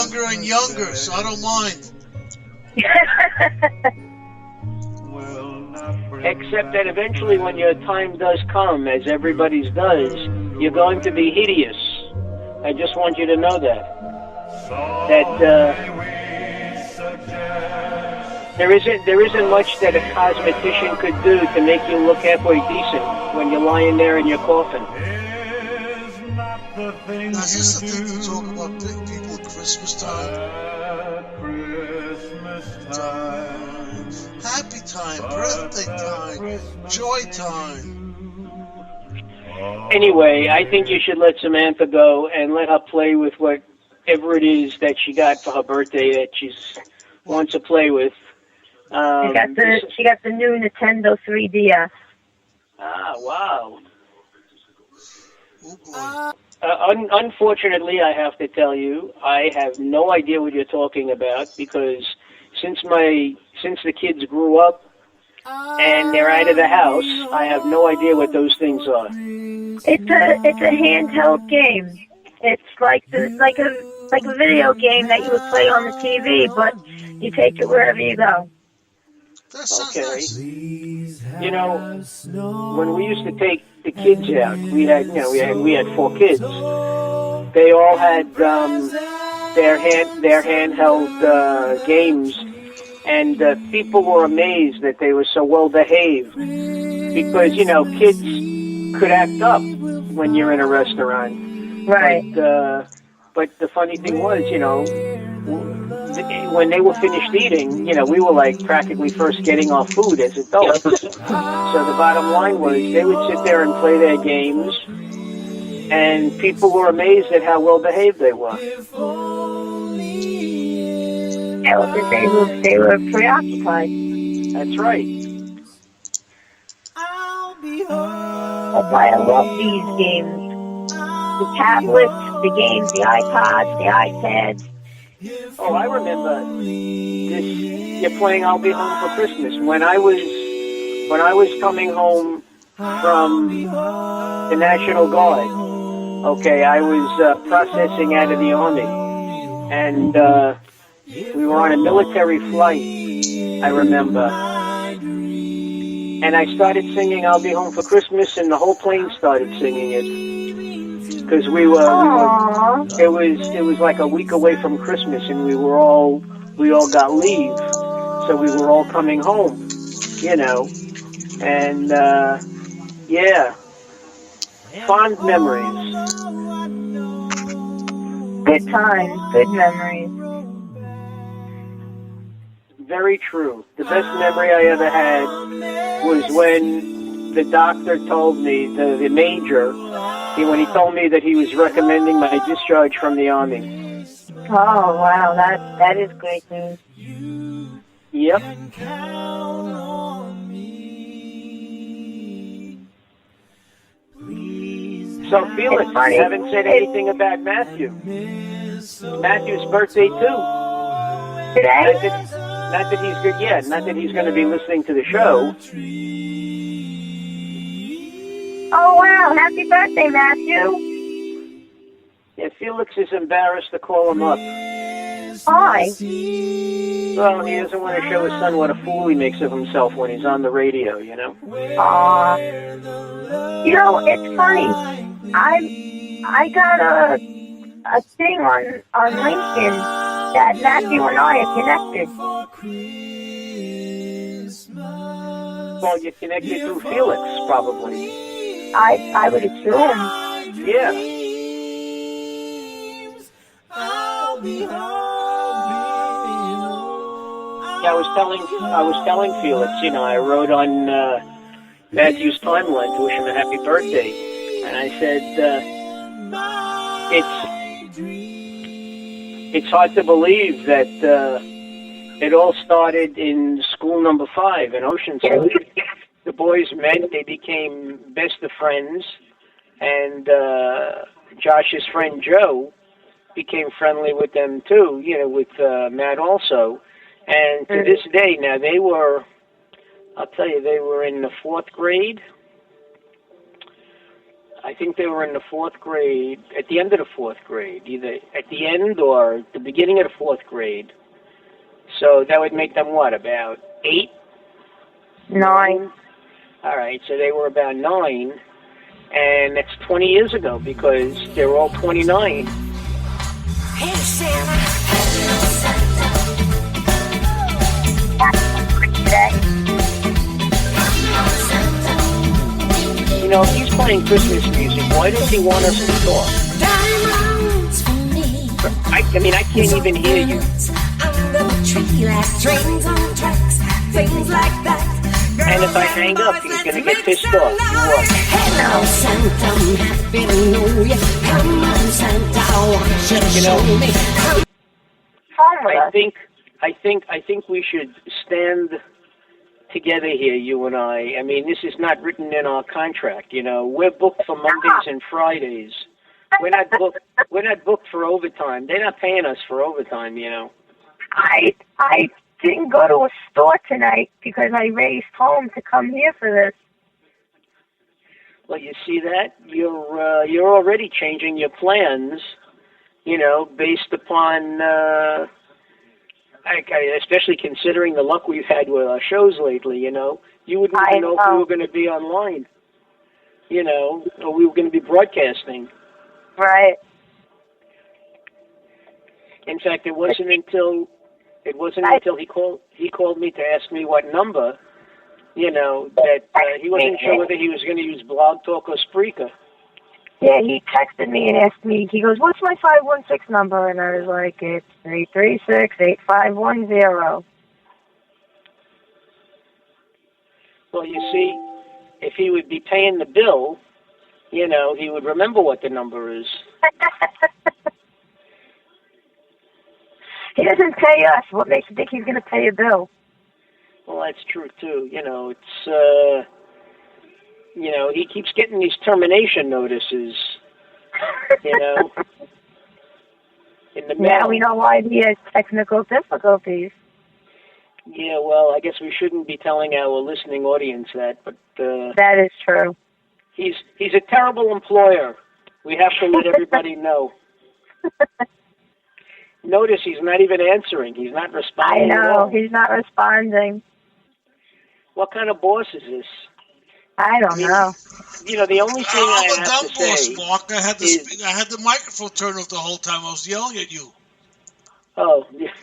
younger and younger, so I don't mind. Except that eventually when your time does come, as everybody's does, you're going to be hideous. I just want you to know that. There isn't much that a cosmetician could do to make you look halfway decent when you're lying there in your coffin. Now, is this the thing to talk about people at Christmas time? Happy time, birthday time, joy time. Anyway, I think you should let Samantha go and let her play with whatever it is that she got for her birthday that she wants to play with. She got the new Nintendo 3DS. Ah, wow. Oh boy. Unfortunately, I have to tell you, I have no idea what you're talking about because since the kids grew up and they're out of the house, I have no idea what those things are. It's a handheld game. It's like a video game that you would play on the TV, but you take it wherever you go. That sounds Okay. nice. You know, when we used to take the kids out, we had 4 kids. They all had their handheld games, and people were amazed that they were so well behaved because kids could act up when you're in a restaurant. Right. But the funny thing was, when they were finished eating, we were like practically first getting our food as adults. So the bottom line was they would sit there and play their games, and people were amazed at how well behaved they were. Yeah, well, they were preoccupied. That's right. That's why I love these games. The tablets, the games, the iPods, the iPads. Oh, I remember this. You're playing "I'll Be Home for Christmas." When I was coming home from the National Guard, okay, I was processing out of the Army, and we were on a military flight. I remember, and I started singing "I'll Be Home for Christmas," and the whole plane started singing it. Because it was like a week away from Christmas, and we all got leave, so we were all coming home, and yeah, fond memories. Good times, good memories. Very true. The best memory I ever had was when the doctor told me, the major, when he told me that he was recommending my discharge from the Army. Oh, wow, that is great news. Yep. So, Felix, you haven't said anything about Matthew. Matthew's birthday, too. Today? Not that he's good yet. Not that he's going to be listening to the show. Oh, wow. Happy birthday, Matthew. Yeah, Felix is embarrassed to call him up. Why? Well, he doesn't want to show his son what a fool he makes of himself when he's on the radio, Aw. It's funny. I got a thing on LinkedIn that Matthew and I are connected. Well, you're connected through Felix, probably. I would assume. Yeah. Yeah, I was telling Felix, I wrote on Matthew's timeline to wish him a happy birthday, and I said, it's hard to believe that it all started in school number 5 in Oceanside. The boys met, they became best of friends, and Josh's friend Joe became friendly with them too, with Matt also. And to this day, now they were in the 4th grade. I think they were in the fourth grade, at the end of the fourth grade, either at the end or the beginning of the fourth grade. So that would make them what, about 8? 9. All right, so they were about 9, and that's 20 years ago because they were all 29. Hey, Santa. You know, if he's playing Christmas music, why does he want us to talk? Diamonds for me. I mean, I can't even hear you. Under the tree, like trains on tracks, things like that. And if I hang up, he's going to get pissed off. You what? Hello, Santa, I'm happy to know you. Come on, Santa, I want you to show me. I think we should stand together here, you and I. I mean, this is not written in our contract. You know, we're booked for Mondays and Fridays. We're not booked. We're not booked for overtime. They're not paying us for overtime. You know. I didn't go to a store tonight because I raced home to come here for this. Well, you see that you're already changing your plans. You know, based upon. Especially considering the luck we've had with our shows lately, you know. You wouldn't even know if we were going to be online, you know, or we were going to be broadcasting. Right. In fact, it wasn't until he called me to ask me what number, you know, that he wasn't sure whether he was going to use Blog Talk or Spreaker. Yeah, he texted me and asked me, he goes, what's my 516 number? And I was like, it's 336-8510. Well, you see, if he would be paying the bill, you know, he would remember what the number is. He doesn't pay us. What makes you think he's going to pay a bill? Well, that's true, too. You know, it's... you know, he keeps getting these termination notices, you know, in the mail. Now we know why he has technical difficulties. Yeah, well, I guess we shouldn't be telling our listening audience that, but... that is true. He's a terrible employer. We have to let everybody know. Notice he's not even answering. He's not responding. I know, at all. He's not responding. What kind of boss is this? I don't know. You know, the only thing I I'm a have dumb to boss, say Mark. I had the microphone turned off the whole time. I was yelling at you. Oh, yeah.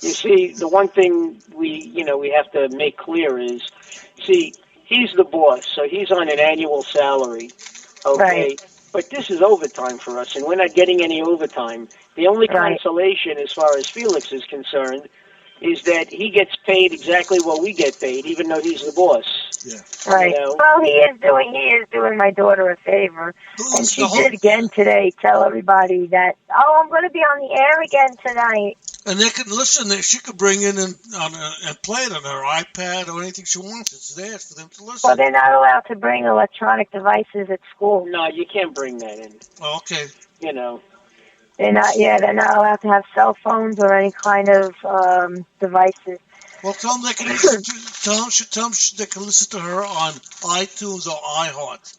You see, the one thing we have to make clear is, see, he's the boss, so he's on an annual salary, okay? Right. But this is overtime for us, and we're not getting any overtime. The only consolation, as far as Felix is concerned, is that he gets paid exactly what we get paid, even though he's the boss. Yeah. Right. You know? Well, he is doing my daughter a favor. And she did again today tell everybody that, I'm going to be on the air again tonight. And they can listen. She could bring in and play it on her iPad or anything she wants. It's there for them to listen. Well, they're not allowed to bring electronic devices at school. No, you can't bring that in. Oh, okay. You know. They're not allowed to have cell phones or any kind of devices. Well, tell them they can listen they can listen to her on iTunes or iHeart.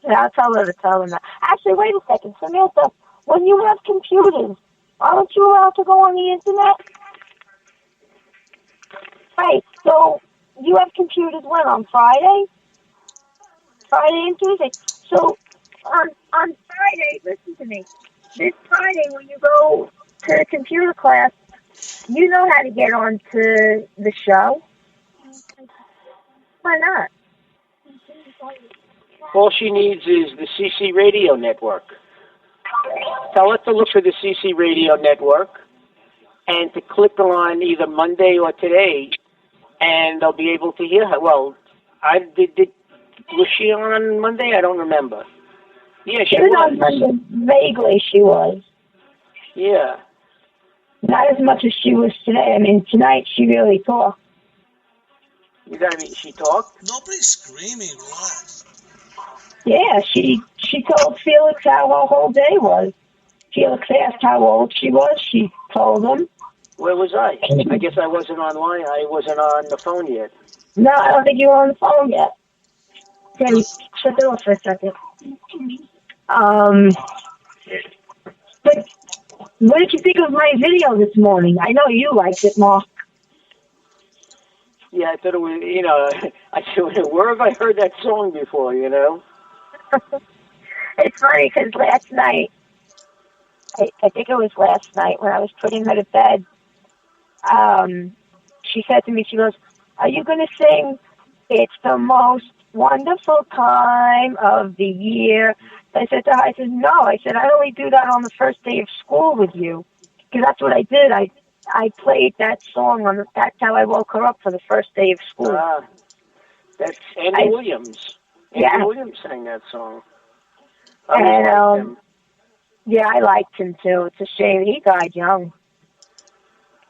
Yeah, I'll tell her to tell them that. Actually, wait a second, Samantha. When you have computers, aren't you allowed to go on the internet? Right. So you have computers when, on Friday? Friday and Tuesday. So on Friday, listen to me. This Friday, when you go to the computer class, you know how to get on to the show. Why not? All she needs is the CC Radio Network. Tell her to look for the CC Radio Network and to click on either Monday or today, and they'll be able to hear her. Well, was she on Monday? I don't remember. Yeah, she was. On Monday. Vaguely, she was. Yeah. Not as much as she was today. I mean, tonight she really talked. You know what I mean? She talked? Nobody's screaming. Relax. Yeah, she told Felix how her whole day was. Felix asked how old she was. She told him. Where was I? I guess I wasn't online. I wasn't on the phone yet. No, I don't think you were on the phone yet. Sammy, shut that off for a second. But what did you think of my video this morning? I know you liked it, Mark. Yeah, I thought it was, I said, where have I heard that song before, It's funny because last night, I think it was last night when I was putting her to bed, she said to me, she goes, are you going to sing It's the Most Wonderful Time of the Year? I said to her, no. I said, I only do that on the first day of school with you. Because that's what I did. I played that song. That's how I woke her up for the first day of school. That's Andy Williams. Andy Williams sang that song. Yeah, I liked him too. It's a shame. He died young.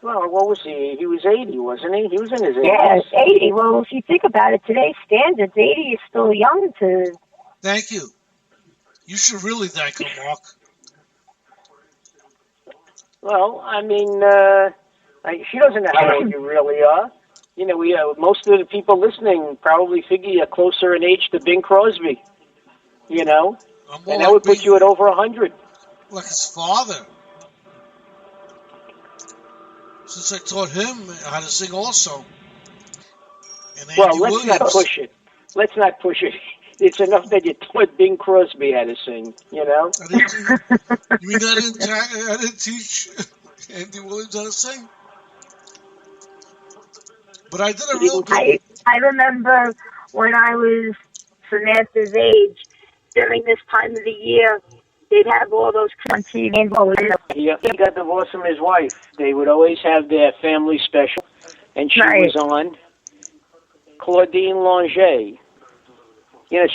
Well, what was he? He was 80, wasn't he? He was in his 80s. Yeah, 80. Well, if you think about it, today's standards, 80 is still young to... Thank you. You should really thank him, Mark. Well, I mean, she doesn't know how old you really are. Most of the people listening probably figure you're closer in age to Bing Crosby. And that would put you at over 100. Like his father. Since I taught him how to sing also. Well, let's not push it. It's enough that you taught Bing Crosby how to sing, You mean I didn't teach Andy Williams how to sing? But I did a real good... I remember when I was Samantha's age, during this time of the year, they'd have all those on TV. He got divorced from his wife. They would always have their family special, and she was on. Claudine Langer.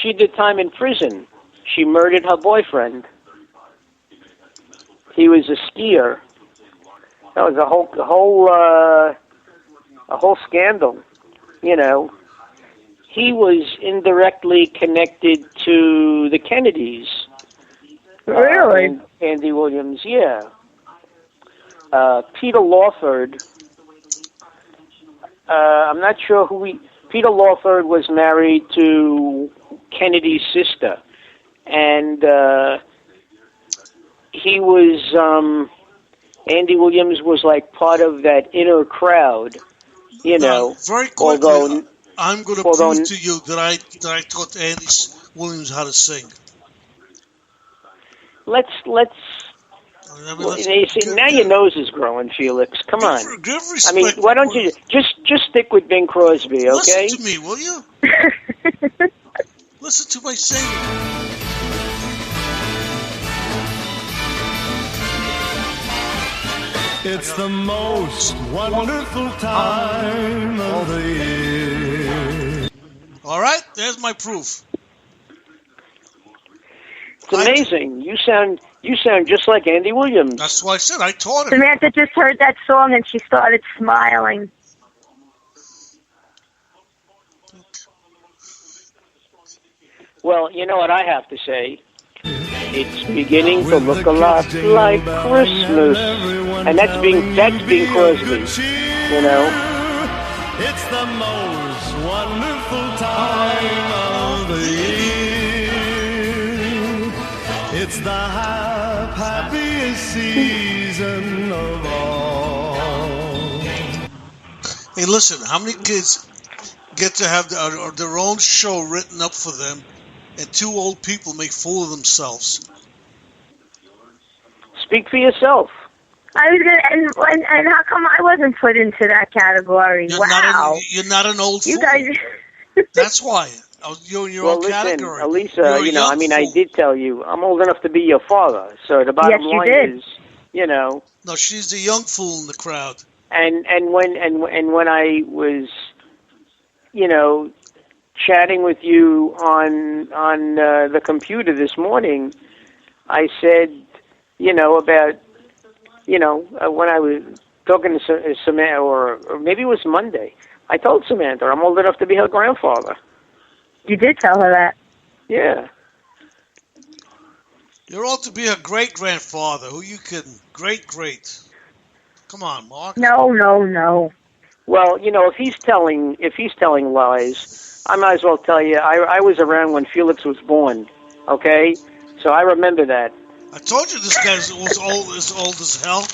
She did time in prison. She murdered her boyfriend. He was a skier. That was a whole scandal. He was indirectly connected to the Kennedys. Really? Andy Williams, yeah. Peter Lawford. I'm not sure who Peter Lawford was married to Kennedy's sister, and he was Andy Williams was like part of that inner crowd, Very quickly, I'm going to prove to you that I taught Andy Williams how to sing. Let's. Now your nose is growing, Felix. Come on. I mean, why don't you just stick with Bing Crosby, okay? Listen to me, will you? Listen to my singing. It's the most wonderful time of the year. All right, there's my proof. It's amazing. You sound just like Andy Williams. That's why I said I taught him. Samantha just heard that song and she started smiling. Well, you know what I have to say? It's beginning to look a lot like Christmas. And that's Bing Crosby, It's the most wonderful time of the year. It's the happiest season of all. Hey, listen, how many kids get to have their own show written up for them, and two old people make fool of themselves? Speak for yourself. I was gonna, and how come I wasn't put into that category? Wow, you're not an old fool. You guys. That's why. You're in your own category. Elisa, I mean, I did tell you, I'm old enough to be your father. So the bottom line is, No, she's the young fool in the crowd. And when I was, chatting with you on the computer this morning, I said, about, when I was talking to Samantha, or maybe it was Monday, I told Samantha I'm old enough to be her grandfather. You did tell her that. Yeah. You're old to be a great-grandfather. Who you kidding? Great. Come on, Mark. No. Well, if he's telling lies, I might as well tell you, I was around when Felix was born, okay? So I remember that. I told you this guy's was old as hell.